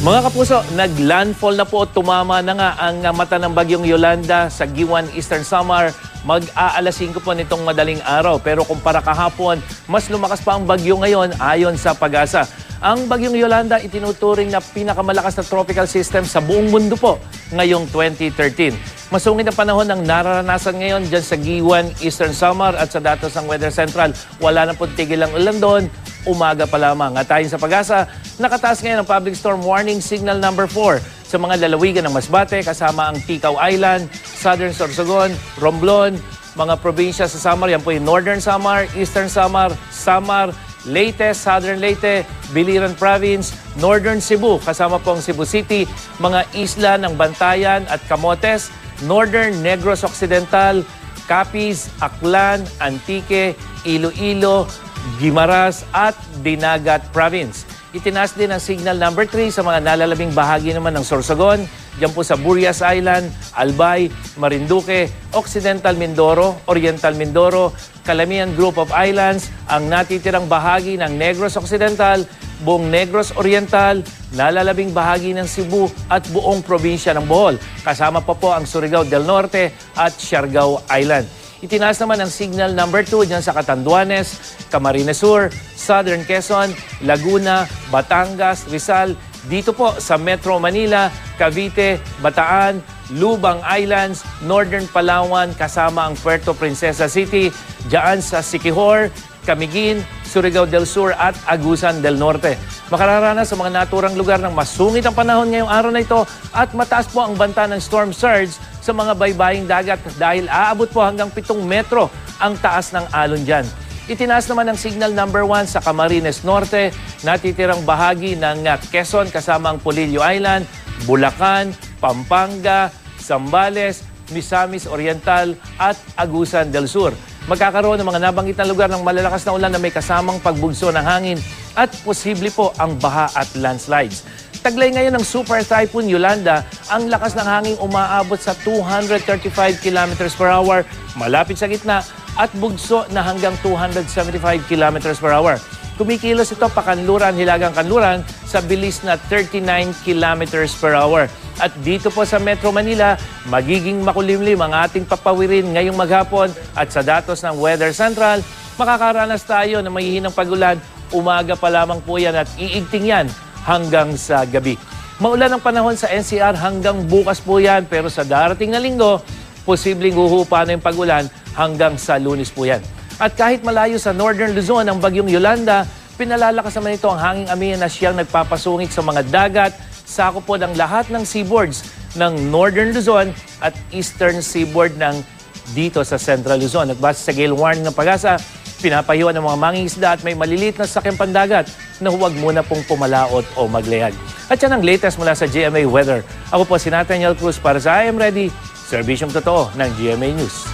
Mga kapuso, naglandfall na po, tumama na nga ang mata ng bagyong Yolanda sa Giwan, Eastern Samar. Mag-aalas 5 po nitong madaling araw. Pero kumpara kahapon, mas lumakas pa ang bagyo ngayon ayon sa Pag-asa. Ang bagyong Yolanda itinuturing na pinakamalakas na tropical system sa buong mundo po ngayong 2013. Masungit ang panahon ng nararanasan ngayon dyan sa Giwan, Eastern Samar at sa datos ng Weather Central. Wala na po tigil ang ulan doon. Umaga pa lamang. At ayon sa Pag-asa, nakataas ngayon ang Public Storm Warning Signal number 4 sa mga lalawigan ng Masbate kasama ang Ticao Island, Southern Sorsogon, Romblon, mga probinsya sa Samar. Yan po yung Northern Samar, Eastern Samar, Samar, Leyte, Southern Leyte, Biliran Province, Northern Cebu, kasama po ang Cebu City, mga isla ng Bantayan at Camotes, Northern Negros Occidental, Capiz, Aklan, Antique, Iloilo, Guimaras at Dinagat Province. Itinaas din ang signal number 3 sa mga nalalabing bahagi naman ng Sorsogon, diyan po sa Burias Island, Albay, Marinduque, Occidental Mindoro, Oriental Mindoro, Calamian Group of Islands, ang natitirang bahagi ng Negros Occidental, buong Negros Oriental, nalalabing bahagi ng Cebu at buong probinsya ng Bohol. Kasama pa po ang Surigao del Norte at Siargao Island. Itinaas naman ang signal number 2 dyan sa Catanduanes, Camarines Sur, Southern Quezon, Laguna, Batangas, Rizal, dito po sa Metro Manila, Cavite, Bataan, Lubang Islands, Northern Palawan, kasama ang Puerto Princesa City, dyan sa Siquijor, Camiguin, Surigao del Sur at Agusan del Norte. Makararanas sa mga naturang lugar ng masungit ang panahon ngayong araw na ito at mataas po ang banta ng storm surge sa mga baybaying dagat dahil aabot po hanggang 7 metro ang taas ng alon dyan. Itinaas naman ang signal number 1 sa Camarines Norte, natitirang bahagi ng Quezon kasama ang Polillo Island, Bulacan, Pampanga, Zambales, Misamis Oriental at Agusan del Sur. Magkakaroon ng mga nabanggit na lugar ng malalakas na ulan na may kasamang pagbugso ng hangin at posible po ang baha at landslides. Taglay ngayon ng Super Typhoon Yolanda, ang lakas ng hangin umaabot sa 235 km per hour malapit sa gitna at bugso na hanggang 275 km per hour. Kumikilos ito pakanluran, hilagang kanluran sa bilis na 39 km per hour. At dito po sa Metro Manila, magiging makulimlim ang ating papawirin ngayong maghapon at sa datos ng Weather Central, makakaranas tayo ng mahihinang pagulan. Umaga pa lamang po yan at iigting yan hanggang sa gabi. Maulan ang panahon sa NCR hanggang bukas po yan, pero sa darating na linggo, posibleng huhupa na yung pagulan hanggang sa Lunes po yan. At kahit malayo sa Northern Luzon ang bagyong Yolanda, pinalalakas naman ito ang hanging amihan na siyang nagpapasungit sa mga dagat, sakop po ng lahat ng seaboards ng Northern Luzon at Eastern Seaboard ng dito sa Central Luzon. At base sa gale warning ng Pag-asa, pinapayuhan ng mga mangingisda at may maliliit na sakyang pandagat na huwag muna pong pumalaot o maglayag. At yan ang latest mula sa GMA Weather. Ako po si Nathaniel Cruz para sa I Am Ready, serbisyong totoo ng GMA News.